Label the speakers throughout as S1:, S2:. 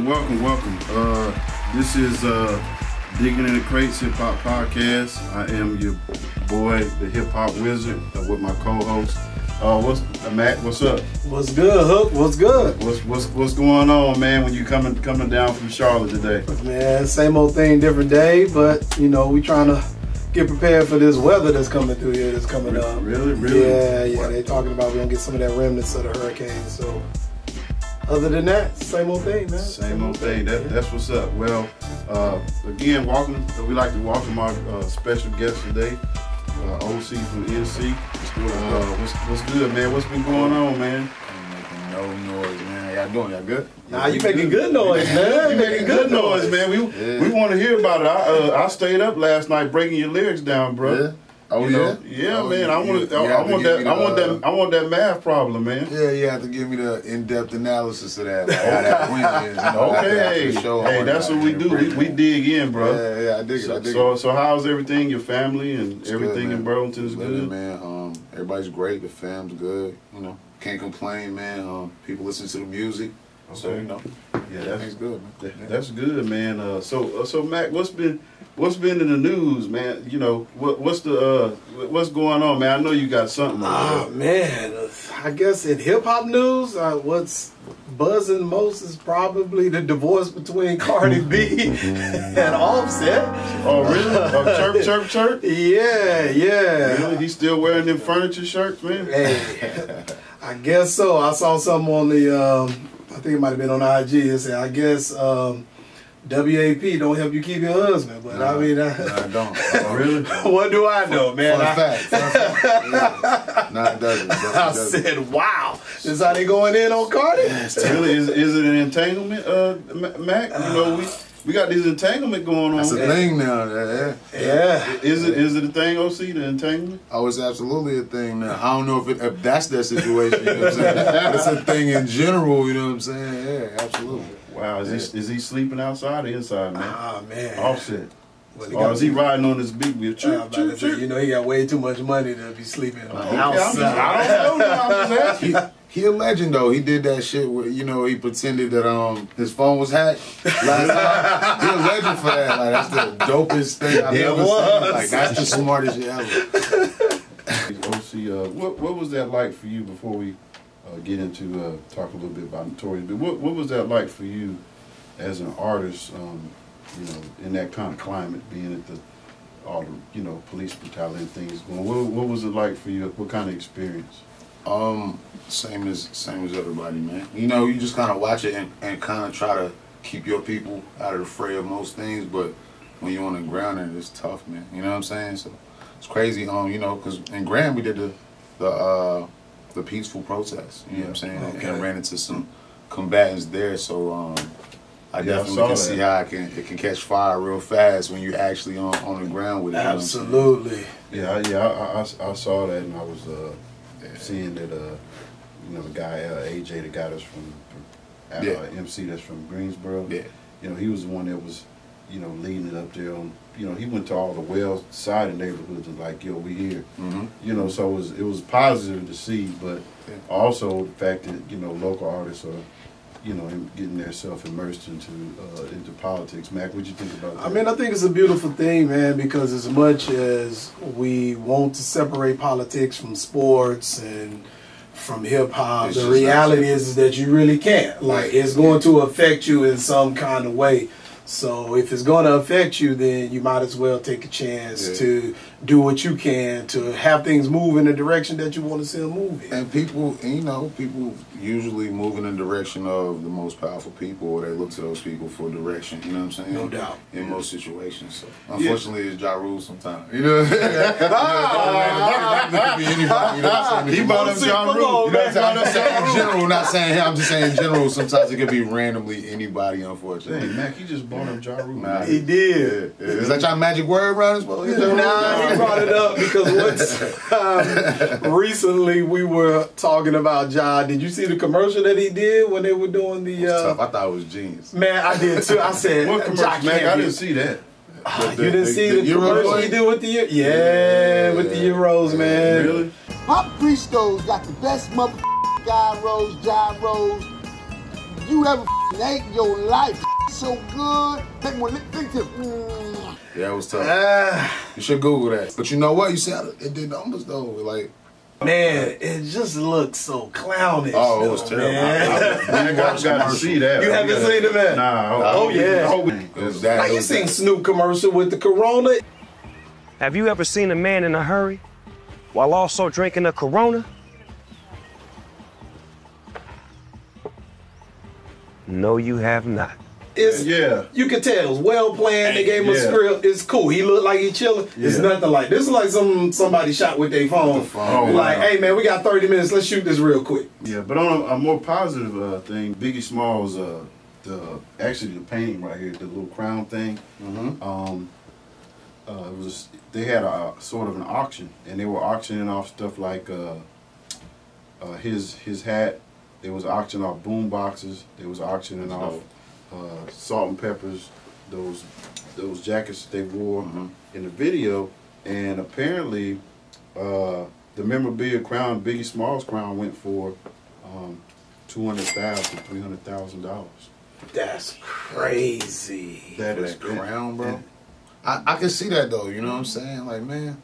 S1: welcome. This is Diggin in the Crates Hip Hop Podcast. I am your boy, the Hip Hop Wizard, with my co-host. Mac? What's up?
S2: What's good, Hook? What's good?
S1: What's going on, man? When you coming down from Charlotte today?
S2: Man, same old thing, different day. But you know, we trying to get prepared for this weather that's coming through here. That's coming up.
S1: Really?
S2: Yeah. They talking about we're gonna get some of that remnants of the hurricane. So. Other than that, same old thing, man.
S1: Same old thing. That's what's up. Well, again, we like to welcome our special guest today, OC from NC. What's good, man? What's been going on, man?
S3: I'm making no noise, man. How y'all doing? Y'all good?
S2: Nah, you making good noise, man.
S1: You making good noise, man. We want to hear about it. I stayed up last night breaking your lyrics down, bro.
S3: Yeah. Oh, yeah?
S1: Yeah, man. I want that math problem, man.
S3: Yeah, you have to give me the in-depth analysis of that. Like how that win is. You know,
S1: okay. Hey, that's what we do. We dig in, bro.
S3: Yeah, I dig it.
S1: So how's everything? Your family and
S3: it's
S1: everything
S3: good,
S1: in Burlington is good,
S3: man. Everybody's great. The fam's good. You know, can't complain, man. People listen to the music. Okay. So you know,
S1: yeah, that's
S3: good, man.
S1: That's good, man. So Mac, what's been in the news, man? You know, what's going on, man? I know you got something.
S2: Man, I guess in hip hop news, what's buzzing most is probably the divorce between Cardi B and Offset.
S1: Oh, really? Chirp.
S2: Yeah.
S1: Really? He's still wearing them furniture shirts, man?
S2: Hey, I guess so. I saw something on the, I think it might have been on IG. It said, I guess WAP don't help you keep your husband, but I mean,
S3: I don't. Oh,
S1: really?
S2: What do I know, man?
S3: Fun fact. Yeah. No, it doesn't.
S2: I said, wow, this is how they going in on Cardi?
S1: Really? Is it an entanglement, Mac? You know, we got this entanglement going on.
S3: That's a thing now.
S2: Yeah.
S1: Is it a thing, OC, the entanglement?
S3: Oh, it's absolutely a thing now. I don't know if that's their situation. You know what I'm saying? It's a thing in general. You know what I'm saying? Yeah, absolutely.
S1: Wow, is he sleeping outside or inside, man?
S2: Ah, man.
S1: Offset. Or is he riding on his big wheel?
S2: You know, he got way too much money to be sleeping
S1: outside. I don't know. I'm just asking.
S3: He a legend though. He did that shit where, you know, he pretended that his phone was hacked last time. He a legend for that. Like, that's the dopest thing I've ever seen. Like, that's the smartest shit ever.
S1: OC, what was that like for you before we get into talk a little bit about Notorious? But what was that like for you as an artist? You know, in that kind of climate, being at all the police brutality and things going. What was it like for you? What kind of experience?
S3: Same as everybody, man. You know, you just kind of watch it and kind of try to keep your people out of the fray of most things. But when you're on the ground, and it's tough, man. You know what I'm saying? So it's crazy. You know, because in Graham we did the peaceful protest. You know what I'm saying? Okay. And ran into some combatants there. So I definitely can see how it can catch fire real fast when you're actually on the ground with it.
S2: Absolutely.
S1: Yeah. I saw that, and I was seeing that the guy AJ, the guy that's from MC that's from Greensboro. Yeah. You know, he was the one that was leading it up there on. He went to all the well-sided neighborhoods and like, yo, we here. Mm-hmm. You know, so it was positive to see, but also the fact that local artists are getting themselves immersed into politics. Mac, what'd you think about that?
S2: I mean, I think it's a beautiful thing, man, because as much as we want to separate politics from sports and from hip-hop, the reality is that you really can't. Like, it's going to affect you in some kind of way. So if it's going to affect you, then you might as well take a chance to do what you can to have things move in the direction that you want to see them move in.
S3: And people usually move in the direction of the most powerful people, or they look to those people for direction. You know what I'm saying?
S2: No doubt.
S3: In most situations. So unfortunately, it's Ja sometimes. You know. He brought up Ja Rule. I'm saying in general, not saying him. I'm just saying in general. Sometimes it could be randomly anybody. Unfortunately.
S1: Dang, Mac, he just brought up Ja Rule.
S3: Nah,
S2: he did.
S3: Yeah. Is that your magic word, Ron?
S2: Nah, he brought it up because recently we were talking about Ja. Did you see the commercial that he did when they were doing the?
S3: Tough. I thought it was genius.
S2: Man, I did too. I said,
S1: what commercial? Mac, I didn't see that.
S2: You didn't see the commercial he did with the with the Euros, man.
S1: Really?
S4: Pop Briscoe's got the best motherfucking gyros, gyros you ever Ain't your life so good? Make one think to.
S3: Yeah, it was tough. You should Google that. But you know what? You said it did numbers though. Like,
S2: man, it just looked so clownish.
S3: Oh, it was terrible.
S1: I got to see that.
S2: You haven't seen it, man?
S1: Nah.
S2: Oh yeah. Now you seen Snoop commercial with the Corona?
S5: Have you ever seen a man in a hurry while also drinking a Corona? No, you have not.
S2: It's, you can tell it was well planned. They gave him a script. It's cool. He looked like he chilling. It's nothing like this. Is like somebody shot with their phone. Hey man, we got 30 minutes. Let's shoot this real quick.
S1: Yeah, but on a more positive thing, Biggie Smalls, actually the painting right here, the little crown thing. They had a sort of an auction, and they were auctioning off stuff like his hat. They was auctioning off boom boxes. They was auctioning off salt and peppers, those jackets they wore in the video. And apparently the memorabilia crown, Biggie Smalls crown, went for $200,000 to $300,000.
S2: That's crazy.
S1: That is
S3: crown, bro. I can see that though, you know what I'm saying? Like, man,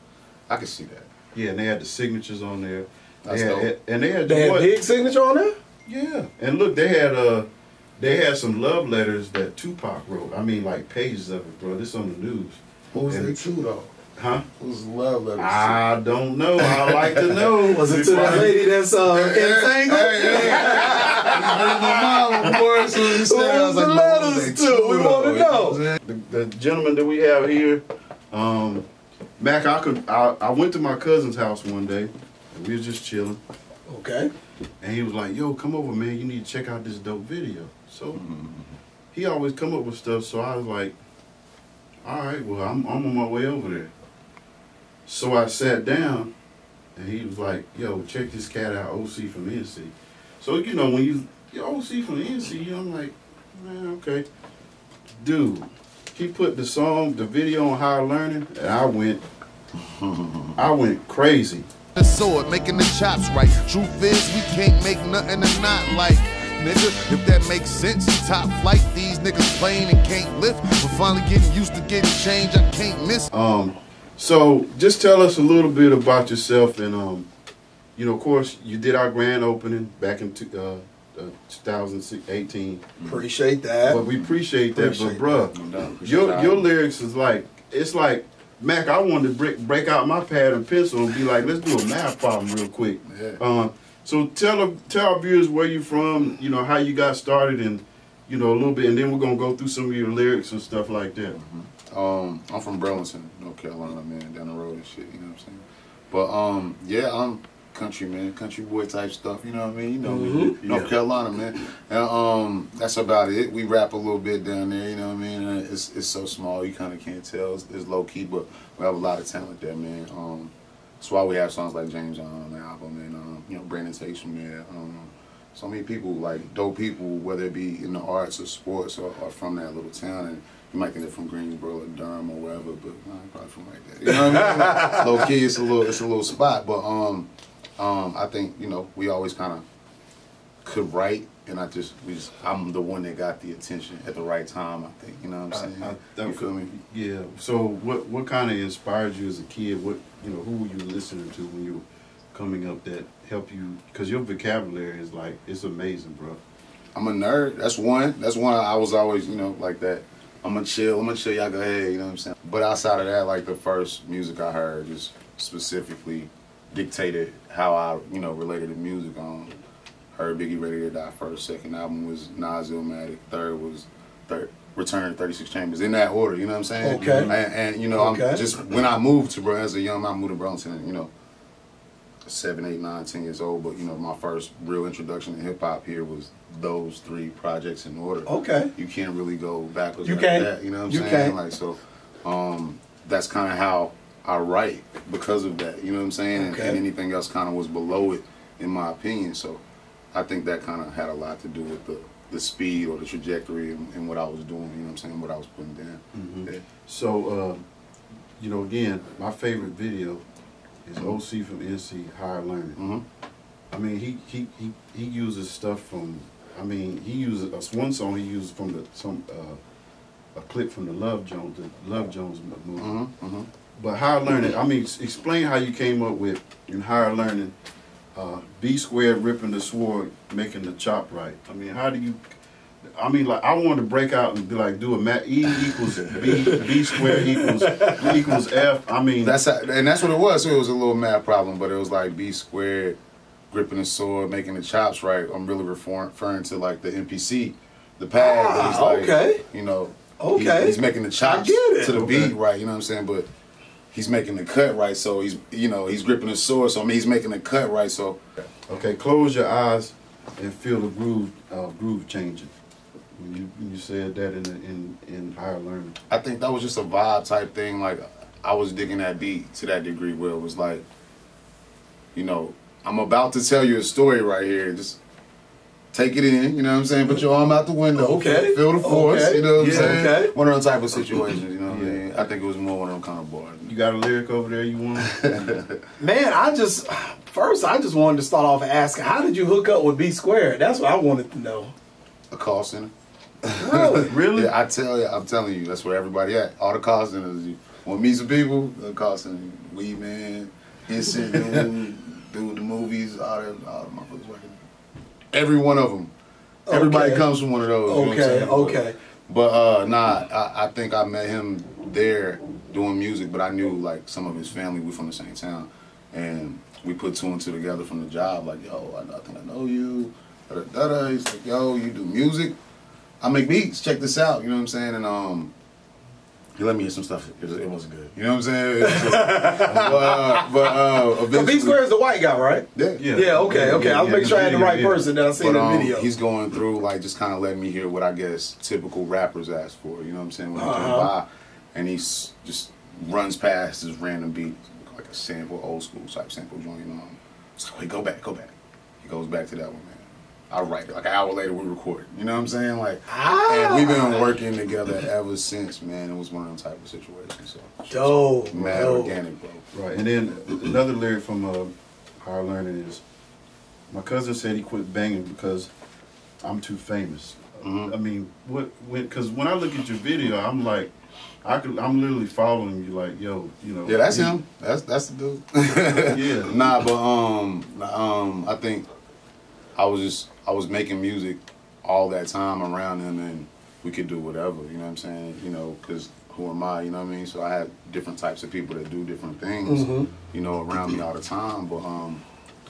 S3: I can see that.
S1: Yeah, and they had the signatures on there.
S3: That's dope.
S1: And they had
S2: big signature on there?
S1: Yeah. And look, they had some love letters that Tupac wrote. I mean, like pages of it, bro. This on the news.
S3: What was they to though?
S1: Huh?
S3: What was love letters?
S1: I don't know. I'd like to know.
S2: Was it to that lady that's entangled? What was the letters to? We want to know.
S1: The gentleman that we have here, Mac, I went to my cousin's house one day, and we was just chilling.
S2: Okay.
S1: And he was like, yo, come over, man. You need to check out this dope video. So he always come up with stuff. So I was like, all right, well, I'm on my way over there. So I sat down, and he was like, yo, check this cat out, OC from NC. So, you know, when you're OC from NC, I'm like, man, okay. Dude, he put the video on Higher Learning, and I went crazy.
S4: The sword, making the chops right. Truth is, we can't make nothing and not like. Nigga, if that makes sense, top flight, these niggas playing and can't lift. We're finally getting used to getting change, I can't miss.
S1: So just tell us a little bit about yourself, and you know, of course, you did our grand opening back in 2018.
S2: Appreciate that.
S1: But we appreciate that. But bruh, your lyrics is like, it's like, Mac, I wanted to break out my pad and pencil and be like, let's do a math problem real quick. So tell our viewers where you're from, you know, how you got started, and you know, a little bit, and then we're gonna go through some of your lyrics and stuff like that.
S3: I'm from Burlington, North Carolina, man, down the road and shit, you know what I'm saying? But yeah, I'm country, man, country boy type stuff, you know what I mean? You know me, North Carolina, man. And that's about it. We rap a little bit down there, you know what I mean? And it's so small, you kind of can't tell. It's low key, but we have a lot of talent there, man. That's why we have songs like James on the album, and you know, Brandon takes from there. So many people, like dope people, whether it be in the arts or sports, are from that little town. And you might think they're from Greensboro or Durham or wherever, but probably from like that. You know what I mean? Low key, it's a little spot, but I think, you know, we always kind of could write, and I'm the one that got the attention at the right time, I think, you know what I'm saying? You feel me?
S1: Yeah. So what kind of inspired you as a kid? What, you know, who were you listening to when you were coming up that helped you? Because your vocabulary is like, it's amazing, bro.
S3: I'm a nerd. That's one. I was always, you know, like that. I'm gonna chill, y'all go ahead, you know what I'm saying? But outside of that, like the first music I heard just specifically dictated how I, you know, related to music. Heard Biggie Ready to Die first, second album was Nas Illmatic, third was Return 36 Chambers, in that order, you know what I'm saying?
S2: Okay.
S3: And you know, I'm just, when I moved to as a young man, I moved to Burlington, and, you know, 7, 8, 9, 10 years old, but you know, my first real introduction to hip hop here was those 3 projects in order.
S2: Okay.
S3: You can't really go backwards
S2: you
S3: like
S2: can't.
S3: that, you know what I'm
S2: you
S3: saying?
S2: Can't.
S3: Like, so that's kind of how I write because of that, you know what I'm saying?
S2: Okay.
S3: And anything else kind of was below it, in my opinion. So I think that kind of had a lot to do with the speed or the trajectory and what I was doing, you know what I'm saying, what I was putting down. Yeah.
S1: So, you know, again, my favorite video is OC from NC, Higher Learning. I mean, he uses stuff from I mean, he used one song he used from a clip from the Love Jones movie. But Higher Learning, I mean, explain how you came up with in Higher Learning, B-squared ripping the sword, making the chop right. I mean, how do you? I mean, like, I wanted to break out and be like, do a math. E equals B squared equals F. I mean,
S3: that's what it was. So it was a little math problem, but it was like B squared, gripping the sword, making the chops right. I'm really referring to like the MPC, the pad. He's like,
S2: okay.
S3: You know,
S2: okay,
S3: he's making the chops to the beat right. You know what I'm saying? But he's making the cut right. So he's gripping the sword. So I mean, he's making the cut right. So
S1: okay, close your eyes and feel the groove changing. When you said that in Higher Learning,
S3: I think that was just a vibe type thing. Like, I was digging that beat to that degree where it was like, you know, I'm about to tell you a story right here. Just take it in, you know what I'm saying? Put your arm out the window.
S2: Okay.
S3: Feel the force, you know what I'm saying?
S2: Okay.
S3: One of those type of situations, you know what I mean? I think it was more one of them kind of bars.
S1: You got a lyric over there you want?
S2: Man, I just wanted to start off asking, how did you hook up with B-squared? That's what I wanted to know.
S3: A call center.
S2: Really?
S1: Really?
S3: Yeah, I'm telling you, that's where everybody at. All the call centers. You want to meet some people? The call center. Weed Man, Instant Dude, the movies, all the motherfuckers working. Every one of them. Okay. Everybody comes from one of those.
S2: Okay,
S3: you know what I'm saying?
S2: okay.
S3: But I think I met him there doing music, but I knew like some of his family. We from the same town, and we put two and two together from the job. Like, yo, I think I know you. He's like, yo, you do music? I make beats. Check this out. You know what I'm saying? And he let me hear some stuff. It wasn't good. You know what I'm saying?
S2: But B-squared is the white guy, right?
S3: Yeah.
S2: Yeah. Okay. I was making sure I had the right person that I seen in the video.
S3: He's going through like just kind of letting me hear what I guess typical rappers ask for. You know what I'm saying? When they come by, and he just runs past this random beat, like a sample, old school type sample joint. You know? It's like, wait, go back. He goes back to that one, man. I write it. Like an hour later, we record. You know what I'm saying? Like, and we've been working together ever since, man. It was one of them type of situations. So,
S2: dope,
S3: mad organic, bro.
S1: Right. And then another lyric from Higher Learning is, my cousin said he quit banging because I'm too famous. I mean, because when I look at your video, I'm like, I'm literally following you, like, yo, you know.
S3: Yeah, that's him. That's the dude.
S1: Yeah.
S3: Nah, but I think I was making music all that time around him, and we could do whatever, you know what I'm saying? You know, because who am I, you know what I mean? So I had different types of people that do different things, you know, around me all the time. But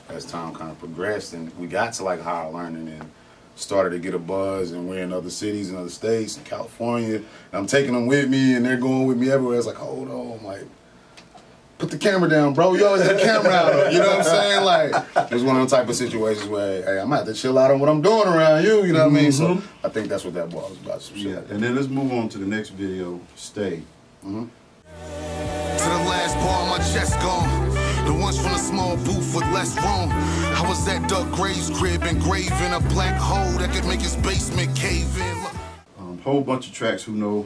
S3: as time kind of progressed, and we got to like Higher Learning and started to get a buzz, and we're in other cities and other states, in California, and I'm taking them with me, and they're going with me everywhere. It's like, hold on, like, put the camera down, bro. You always have the camera out. You know what I'm saying? Like, it was one of those type of situations where, hey, I'm gonna have to chill out on what I'm doing around you. You know what I mean? So I think that's what that ball was about. Some shit.
S1: Yeah. And then let's move on to the next video, Stay.
S4: To the last bar, my chest gone. The ones from the small booth with less room. I was at Doug Graves' crib, engraving a black hole that could make his basement cave in.
S1: Whole bunch of tracks. Who know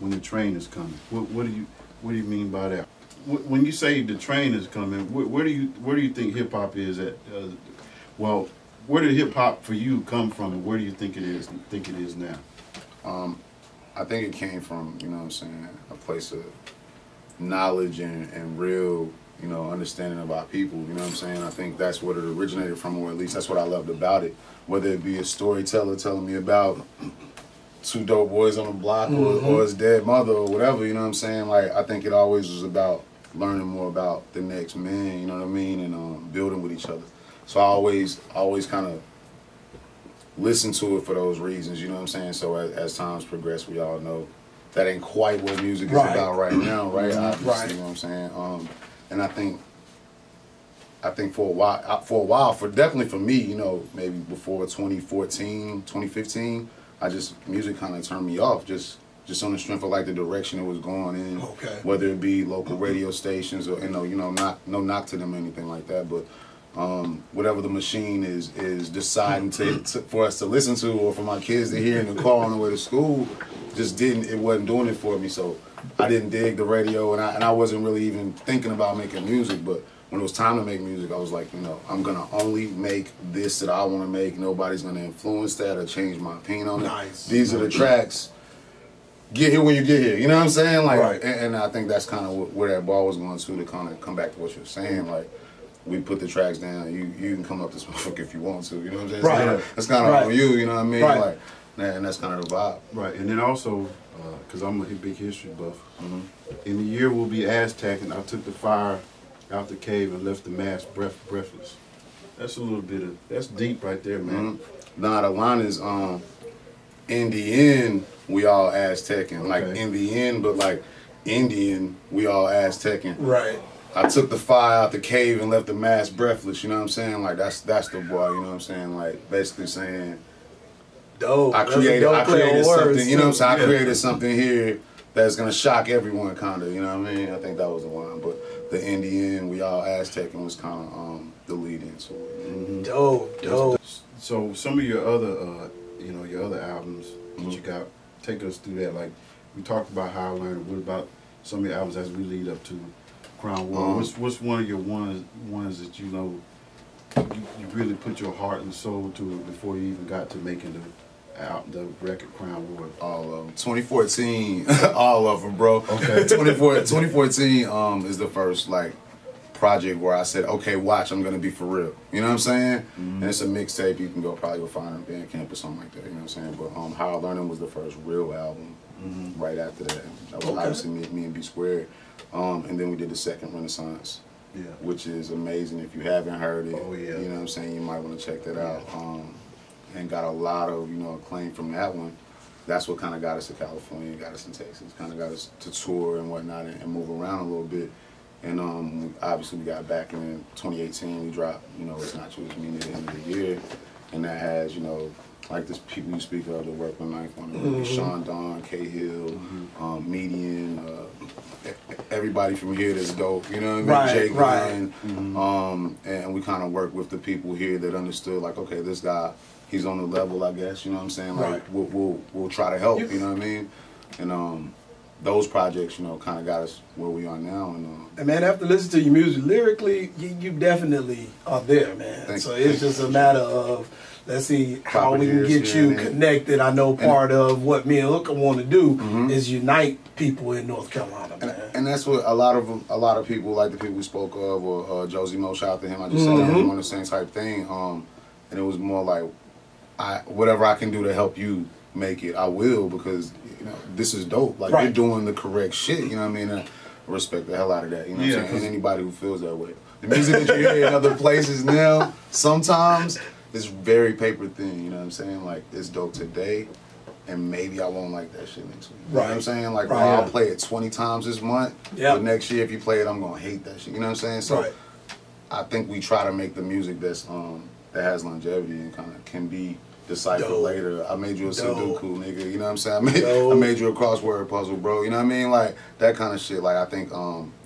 S1: when the train is coming? What do you mean by that? When you say the train is coming, where do you think hip hop is at? Well, where did hip hop for you come from, and where do you think it is? Now?
S3: I think it came from, you know what I'm saying, a place of knowledge and real, you know, understanding about people. You know what I'm saying? I think that's what it originated from, or at least that's what I loved about it. Whether it be a storyteller telling me about two dope boys on the block or his dead mother or whatever, you know what I'm saying? Like, I think it always was about learning more about the next man, you know what I mean, and building with each other. So I always kind of listen to it for those reasons, you know what I'm saying? So as times progress, we all know that ain't quite what music is about right now, right? Obviously, you know what I'm saying? And I think for a while, definitely for me, you know, maybe before 2014, 2015, music kind of turned me off, just on the strength of like the direction it was going in.
S2: Okay.
S3: Whether it be local radio stations or no knock to them or anything like that, but whatever the machine is deciding for us to listen to, or for my kids to hear in the car on the way to school, it wasn't doing it for me. So I didn't dig the radio, and I wasn't really even thinking about making music. But when it was time to make music, I was like, you know, I'm gonna only make this that I want to make. Nobody's gonna influence that or change my opinion on it.
S2: Nice.
S3: These are the tracks. Get here when you get here. You know what I'm saying? Like,
S2: right.
S3: and I think that's kind of where that ball was going to kind of come back to what you're saying. Like, we put the tracks down. You can come up this motherfucker if you want to. You know what I'm saying?
S2: Right.
S3: That's kind of on you. You know what I mean?
S2: Right.
S3: Like, and that's kind of the vibe.
S1: Right, and then also, because I'm a big history buff, in the year we'll be Aztecing, I took the fire out the cave and left the mass breathless. That's a little bit of, that's deep right there, man.
S3: Nah, the line is, in the end, we all Aztecing. Like, in the end, but like, Indian, we all Aztecing.
S2: Right.
S3: I took the fire out the cave and left the mass breathless, you know what I'm saying? Like, that's the boy, you know what I'm saying? Like, basically saying,
S2: dope.
S3: I created something, you know what I'm saying?
S2: Yeah.
S3: I created something here that's gonna shock everyone, kind of, you know what I mean? I think that was the line, but the in the end, we all Aztecing was kind of the lead into it.
S2: Dope.
S1: So some of your other, you know, your other albums that you got, take us through that. Like, we talked about How I Learned. What about some of your albums as we lead up to Crown World? What's one of your ones that you know you really put your heart and soul to it before you even got to making the record Crown World?
S3: All of them. 2014, all of them, bro.
S1: Okay.
S3: 2014 is the first like project where I said, okay, watch, I'm gonna be for real. You know what I'm saying? And it's a mixtape. You can probably go find it on Bandcamp or something like that. You know what I'm saying? But How I Learned was the first real album. Right after that, that was obviously me and B-squared. And then we did the second Renaissance, which is amazing. If you haven't heard it, you know what I'm saying, you might want to check that out. And got a lot of, you know, acclaim from that one. That's what kind of got us to California, got us in Texas, kind of got us to tour and whatnot and move around a little bit. And obviously we got back in 2018, we dropped, you know, It's Not You, It's Me near the end of the year. And that has, you know, like this people you speak of that work with Ninth on Sean Don, K Hill, Median, everybody from here that's dope, you know what I mean? J Gunn. And we kind of work with the people here that understood, like, okay, this guy, he's on the level, I guess, you know what I'm saying? Like, we'll try to help, you know what I mean? And those projects, you know, kind of got us where we are now. And
S2: man, after listening to your music, lyrically, you definitely are there, man. So it's just a matter of, let's see how we can get you connected. I know part of what me and Hooker want to do is unite people in North Carolina, man.
S3: And that's what a lot of people, like the people we spoke of, or Josie Mo, shout out to him. I just said that we want the same type thing. And it was more like, whatever I can do to help you make it, I will, because you know this is dope. Like you're doing the correct shit. You know what I mean? I respect the hell out of that. You know what I'm saying? And anybody who feels that way. The music that you hear in other places now, sometimes it's very paper thin. You know what I'm saying? Like it's dope today, and maybe I won't like that shit next week. You know what I'm saying? Like I'll play it 20 times this month, but next year if you play it, I'm gonna hate that shit. You know what I'm saying? So I think we try to make the music that's that has longevity and kind of can be deciphered later. I made you a Sudoku, nigga. You know what I'm saying? I made you a crossword puzzle, bro. You know what I mean? Like that kind of shit. Like I think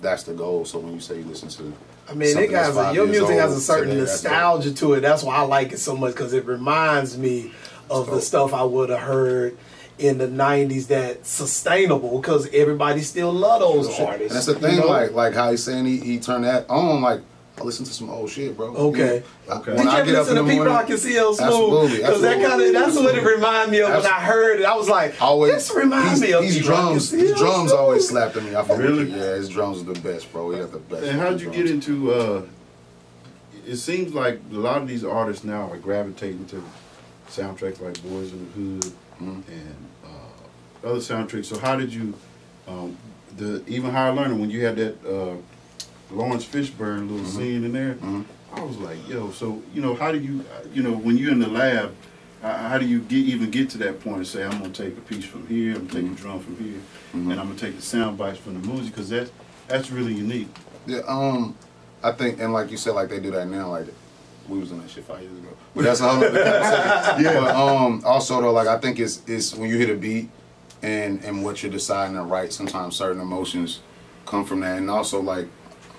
S3: that's the goal. So when you say you listen to,
S2: I mean, it has your music has a certain nostalgia to it. That's why I like it so much, because it reminds me of the stuff I would have heard in the '90s that's sustainable, because everybody still love those artists.
S3: And that's the thing, you know? like how he's saying he turned that on. Like I listen to some old shit, bro.
S2: Okay.
S3: When
S2: Did you
S3: I
S2: ever
S3: get up
S2: listen
S3: in the
S2: to
S3: morning,
S2: People I Can See on Smooth? Because that's what it reminded me of when I heard it. I was like, this reminds me of
S3: these drums. His drums always slapped at me. I feel really? Yeah, his drums are the best, bro. He got the best.
S1: And how'd you get into? It seems like a lot of these artists now are gravitating to soundtracks like Boys in the Hood and other soundtracks. So how did you, even How I Learned, when you had that Lawrence Fishburne little scene in there, I was like, yo, so, you know, how do you, you know, when you're in the lab, how do you even get to that point and say, I'm going to take a piece from here, I'm going to take a drum from here, and I'm going to take the sound bites from the music, because that's really unique.
S3: Yeah, I think, and like you said, like they do that now, like we was in that shit 5 years ago. But that's a whole other conversation. But also though, like I think it's when you hit a beat and what you're deciding to write, sometimes certain emotions come from that. And also like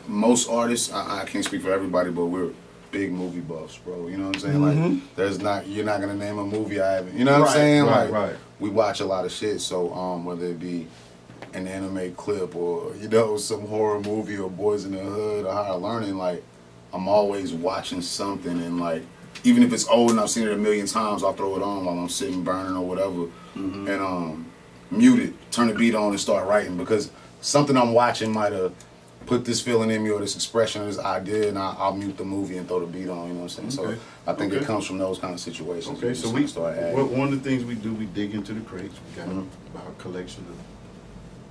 S3: most artists, I can't speak for everybody, but we're big movie buffs, bro. You know what I'm saying? Like you're not gonna name a movie I haven't. You know what I'm saying? Like we watch a lot of shit. So whether it be an anime clip or, you know, some horror movie or Boys in the Hood or Higher Learning, like, I'm always watching something, and like, even if it's old and I've seen it a million times, I'll throw it on while I'm sitting burning or whatever, and mute it, turn the beat on and start writing, because something I'm watching might have put this feeling in me or this expression or this idea, and I'll mute the movie and throw the beat on, you know what I'm saying? So I think it comes from those kind of situations.
S1: Okay, so we start adding. One of the things we do, we dig into the crates. We got about a collection of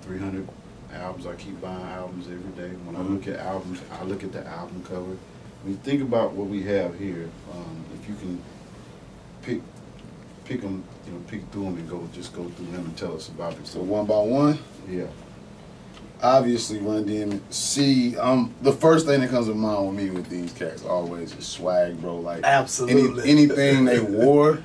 S1: 300 albums. I keep buying albums every day. When I look at albums, I look at the album cover. When you think about what we have here, if you can pick them, you know, pick through them and just go through them and tell us about it.
S3: So one by one?
S1: Yeah.
S3: Obviously, Run DMC. The first thing that comes to mind with me with these cats always is swag, bro. Like,
S2: absolutely,
S3: anything they wore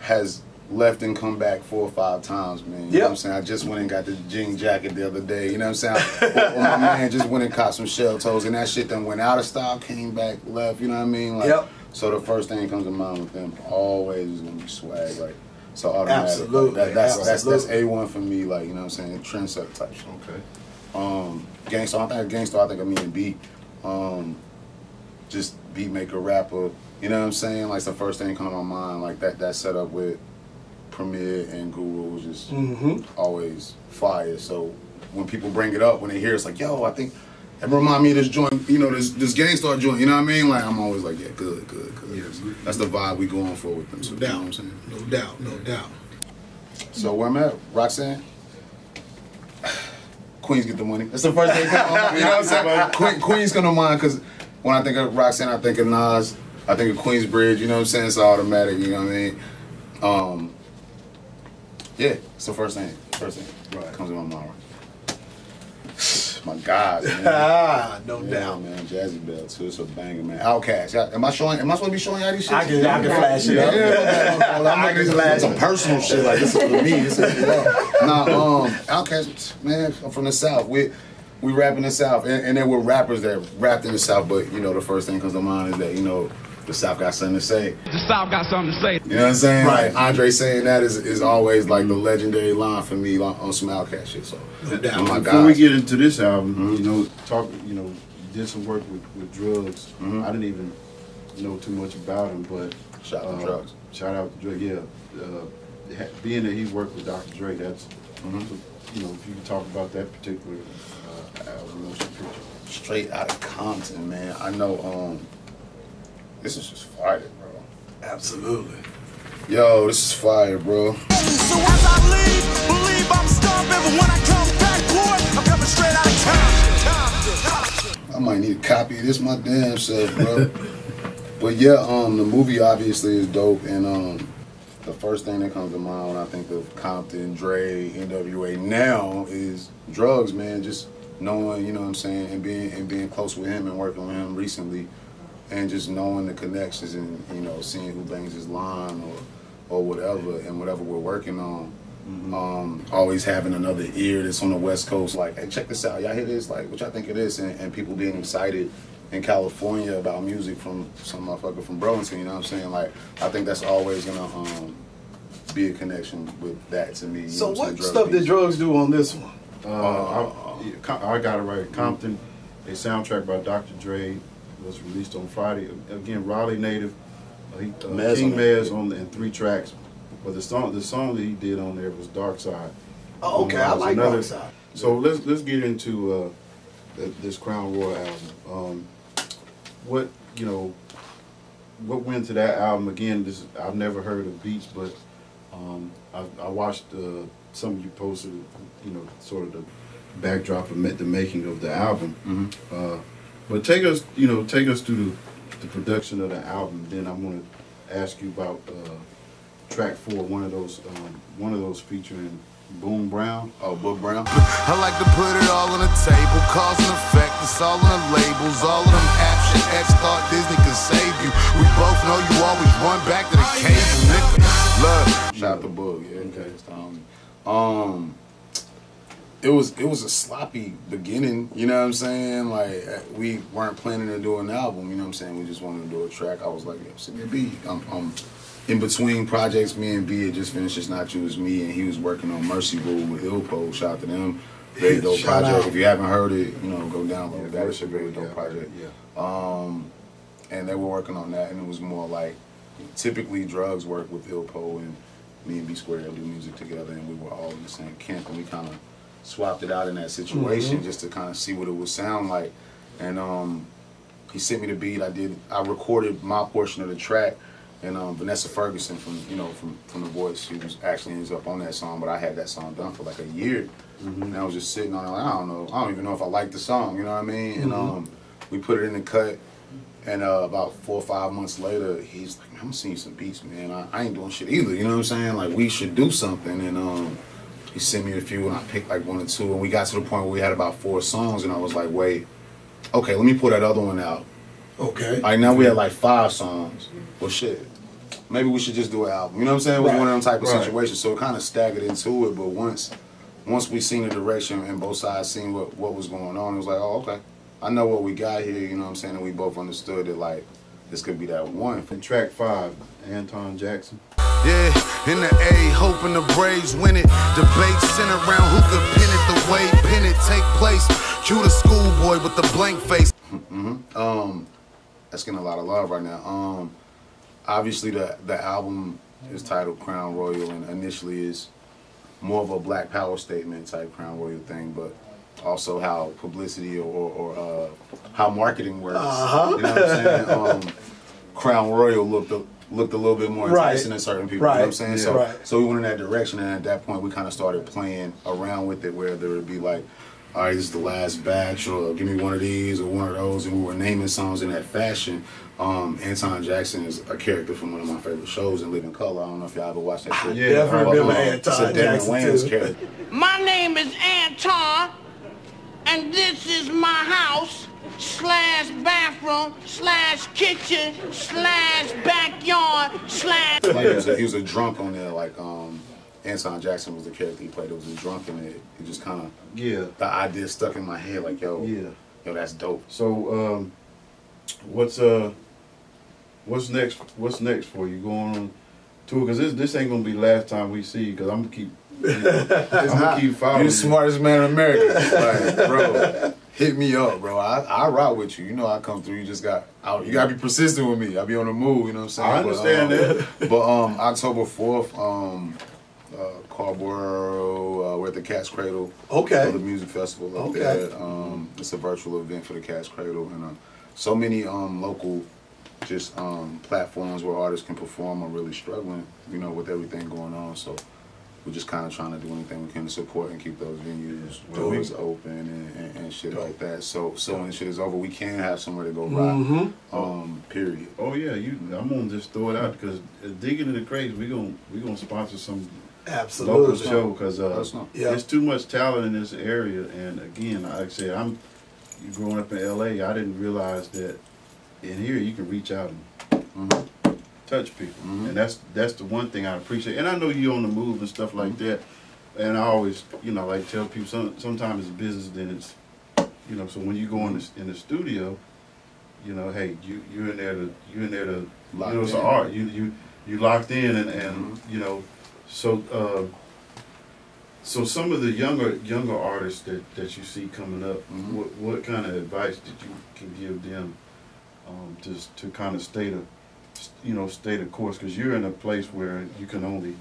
S3: has left and come back 4 or 5 times, man. You know what I'm saying? I just went and got the jean jacket the other day. You know what I'm saying? Or my man just went and caught some shell toes, and that shit then went out of style, came back, left. You know what I mean? Like, so the first thing that comes to mind with them always is gonna be swag, like. So automatic.
S2: Absolutely.
S3: Like, that's A1 for me, like, you know what I'm saying, trendsetter type shit.
S1: Okay.
S3: Gangster, I think I mean beat. Just beat maker, rapper, you know what I'm saying? Like, it's the first thing that comes to my mind, like that setup with Premier and Guru was just always fire. So when people bring it up, when they hear it, it's like, yo, I think it remind me of this joint, you know, this Gangstar joint, you know what I mean? Like, I'm always like, yeah, good. Yes. That's the vibe we going for with them. So,
S2: no doubt,
S3: you know what I'm saying?
S2: no doubt.
S3: So where I'm at, Roxanne? Queens get the money. That's the first thing that comes to mind. You know what I'm saying? Queens come to mind, because when I think of Roxanne, I think of Nas, I think of Queensbridge, you know what I'm saying? It's automatic, you know what I mean? Yeah, it's the first thing. Comes to my mind. My God, man.
S2: No doubt,
S3: man. Jazzy Bell too. It's a banger, man. Outkast. Am I supposed to be showing y'all these shit?
S2: I can flash it up.
S3: It's some personal shit. Like, this is for me. This is for y'all. Nah, Outkast, man. I'm from the South. We rap in the South, and there were rappers that rapped in the South. But you know, the first thing comes to mind is that, you know, the South got something to say.
S6: The South got something to say.
S3: You know what I'm saying?
S2: Right.
S3: Like, Andre saying that is always like the legendary line for me on some Outkast shit. So,
S1: before we get into this album, you know, did some work with Drugs. I didn't even know too much about him, but
S3: shout out to Drugs.
S1: Shout out to Drugs. Yeah, being that he worked with Dr. Dre, that's you know, if you can talk about that particular album,
S3: Straight out of Compton, man. I know. This is just fire, bro.
S2: Absolutely.
S3: Yo, this is fire, bro.
S7: So as I leave, believe I'm stumped. But when I come back, boy, I'm coming straight out of Compton.
S3: I might need a copy of this my damn self, bro. But yeah, the movie obviously is dope, and the first thing that comes to mind when I think of Compton, Dre, NWA now is Drugs, man. Just knowing, you know what I'm saying, and being close with him and working with him recently. And just knowing the connections and, you know, seeing who bangs his line or whatever, and whatever we're working on. Always having another ear that's on the West Coast, like, hey, check this out, y'all hear this? Like, what y'all think of this? And people being excited in California about music from some motherfucker from Burlington, you know what I'm saying? Like, I think that's always gonna be a connection with that to me.
S2: So what stuff did Drugs do on this one?
S1: I got it right. Compton, a soundtrack by Dr. Dre, was released on Friday. Again, Raleigh native, King Mez and 3 tracks. But the song that he did on there was Dark Side.
S2: Oh, okay, I like Dark Side.
S1: So let's get into this Crown Royal album. What went to that album? Again, I've never heard of Beats, but I watched some of you posted, you know, sort of the backdrop of the making of the album. But take us through the production of the album. Then I'm going to ask you about track 4, one of those featuring Boog Brown.
S3: Oh, Boog Brown.
S4: I like to put it all on the table, cause and effect. It's all on the labels, all of them apps shit. X thought Disney could save you. We both know you always run back to the cable, nigga. Love.
S3: Shout out to Boog. Yeah, okay. It was a sloppy beginning, you know what I'm saying? Like, we weren't planning to do an album, you know what I'm saying? We just wanted to do a track. I was like, yo, send me a beat. I'm in between projects, me and B had just finished It's Not You, It's Me, and he was working on Mercy Rule with Ilpo. Shout out to them. Very dope project. Out. If you haven't heard it, you know, go download that. It's a very dope project. And they were working on that, and it was more like, typically Drugs work with Ilpo, and me and B-squared do music together, and we were all in the same camp, and we kind of swapped it out in that situation just to kind of see what it would sound like. And he sent me the beat. I recorded my portion of the track, and Vanessa Ferguson from The Voice, she was actually ends up on that song, but I had that song done for like a year, and I was just sitting on it like, I don't even know if I like the song, you know what I mean? And we put it in the cut, and about 4 or 5 months later, he's like, I'm seeing some beats, man. I ain't doing shit either, you know what I'm saying? Like, we should do something, and he sent me a few, and I picked like 1 or 2, and we got to the point where we had about 4 songs, and I was like, wait, okay, let me pull that other one out.
S2: Okay.
S3: All right, now we had like 5 songs. Well, shit, maybe we should just do an album. You know what I'm saying? It was one of them type of situations, so it kind of staggered into it, but once we seen the direction and both sides seen what was going on, it was like, oh, okay. I know what we got here, you know what I'm saying? And we both understood that, like, this could be that one.
S1: From track 5, Anton Jackson.
S4: Yeah, in the A, hoping the Braves win it. Debate center around who could pin it the way pin it take place. Cue the schoolboy with the blank face.
S3: That's getting a lot of love right now. Obviously, the album is titled Crown Royal, and initially is more of a Black Power statement type Crown Royal thing, but also how publicity or how marketing works. You know what I'm saying? Crown Royal looked a little bit more enticing to certain people. You know what I'm saying? So we went in that direction, and at that point we kind of started playing around with it, where there would be like, all right, this is the last batch, or give me one of these or one of those, and we were naming songs in that fashion. Anton Jackson is a character from one of my favorite shows in Living Color. I don't know if y'all ever watched that shit.
S2: Yeah, definitely remember Anton Jackson
S3: Wayne's character.
S6: My name is Anton, and this is my house / bathroom / kitchen / backyard /
S3: Like he was a drunk on there. Like Anton Jackson was the character he played. It was a drunk in it. It just kind of the idea stuck in my head. Like yo, that's dope.
S1: So what's next? What's next for you? Going on tour? Because this ain't gonna be the last time we see you. Because I'm gonna keep. I'm gonna keep following.
S3: You're the smartest man in America. Like, bro, hit me up, bro. I rock with you. You know I come through. You gotta be persistent with me. I be on the move. You know what I'm saying?
S1: I understand that.
S3: But October 4th, Carborough, we're at the Cat's Cradle.
S2: Okay.
S3: For the music festival up there. It's a virtual event for the Cat's Cradle, and so many local platforms where artists can perform are really struggling. You know, with everything going on. So we're just kind of trying to do anything we can to support and keep those venues doors open and shit like that. So when shit is over, we can have somewhere to go rock. Period.
S1: Oh yeah, I'm gonna just throw it out because Digging in the Crates, we gonna sponsor some local show because there's too much talent in this area. And again, like I said, growing up in LA, I didn't realize that in here you can reach out and touch people, and that's the one thing I appreciate. And I know you on the move and stuff like that, and I always like tell people sometimes it's business, then it's so when you go in the studio, hey, you're in there to it's an art, you locked in and so some of the younger artists that you see coming up, what kind of advice did you can give them to kind of stay the course, because you're in a place where you can only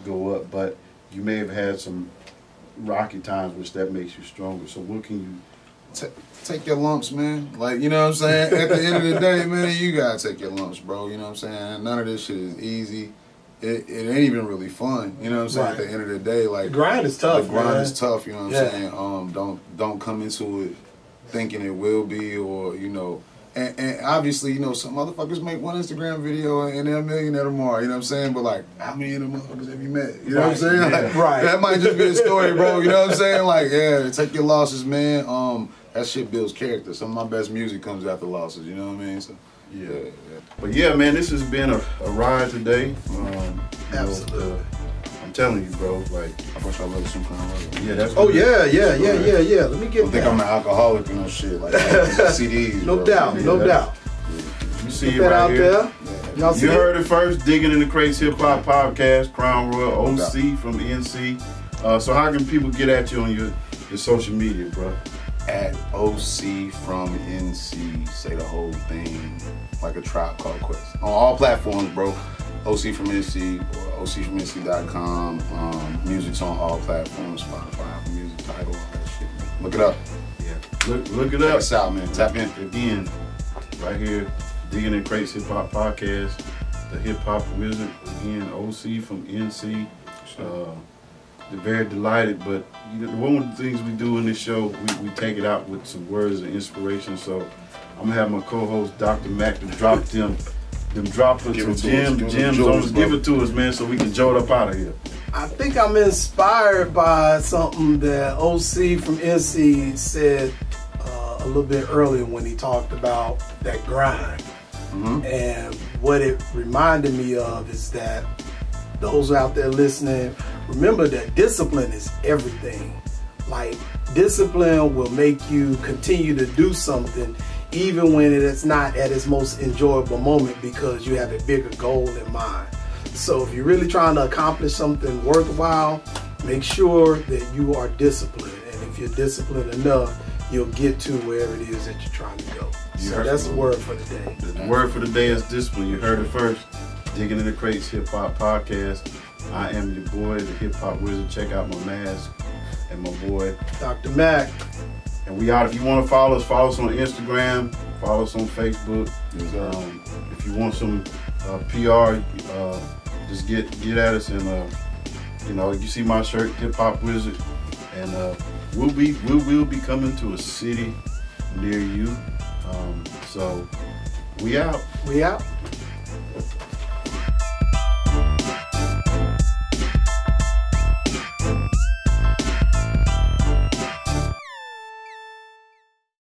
S1: go up, but you may have had some rocky times, which that makes you stronger. So what can you
S3: take your lumps, man? Like, you know what I'm saying? At the end of the day, man, you gotta take your lumps, bro. You know what I'm saying? None of this shit is easy. It ain't even really fun. You know what I'm saying? At the end of the day, like,
S2: the grind is tough.
S3: The grind is tough. You know what I'm saying? Don't come into it thinking it will be, or And obviously, some motherfuckers make one Instagram video and they're a millionaire tomorrow, you know what I'm saying? But, like, how many of them motherfuckers have you met? You know what I'm saying? Like, that might just be a story, bro. You know what I'm saying? Like, yeah, take your losses, man. That shit builds character. Some of my best music comes after losses, you know what I mean? So, yeah.
S1: But, yeah, man, this has been a ride today.
S2: Absolutely.
S1: I'm telling you, bro, like,
S3: I wish I loved some Crown Royal.
S1: Yeah, that's
S2: yeah. Let me get
S3: I think I'm an alcoholic and no shit. Like, CDs.
S2: No doubt.
S1: You see it
S2: right
S1: out
S2: here.
S1: there. You heard it first. Digging in the Crates Hip Hop Podcast. Crown Royal OC from NC. So how can people get at you on your social media, bro?
S3: At OC from NC. Say the whole thing like a Tribe Called Quest. On all platforms, bro. OC from NC or OCfromNC.com. Music's on all platforms. Spotify, Apple Music, Tidal, all that shit. Look it up.
S1: Yeah. Look it up.
S3: Check us out, man. Tap in.
S1: Again, right here, Digging in Crates Hip Hop Podcast. The Hip Hop Wizard. Again, OC from NC. They're very delighted, but one of the things we do in this show, we take it out with some words of inspiration. So I'm gonna have my co-host Dr. Mac to drop them droppers, some gems on us. Give it to us, man, so we can jolt up out of here.
S2: I think I'm inspired by something that OC from NC said a little bit earlier when he talked about that grind. And what it reminded me of is that those out there listening, remember that discipline is everything. Like, discipline will make you continue to do something even when it is not at its most enjoyable moment because you have a bigger goal in mind. So if you're really trying to accomplish something worthwhile, make sure that you are disciplined. And if you're disciplined enough, you'll get to wherever it is that you're trying to go. So that's the word for the day.
S1: The word for the day is discipline. You heard it first. Digging in the Crates Hip Hop Podcast. I am your boy, the Hip Hop Wizard. Check out my mask and my boy,
S2: Dr. Mac.
S1: And we out. If you want to follow us on Instagram, follow us on Facebook. If you want some PR, just get at us. And you see my shirt, Hip Hop Wizard, and we will be coming to a city near you. So we out.
S2: We out.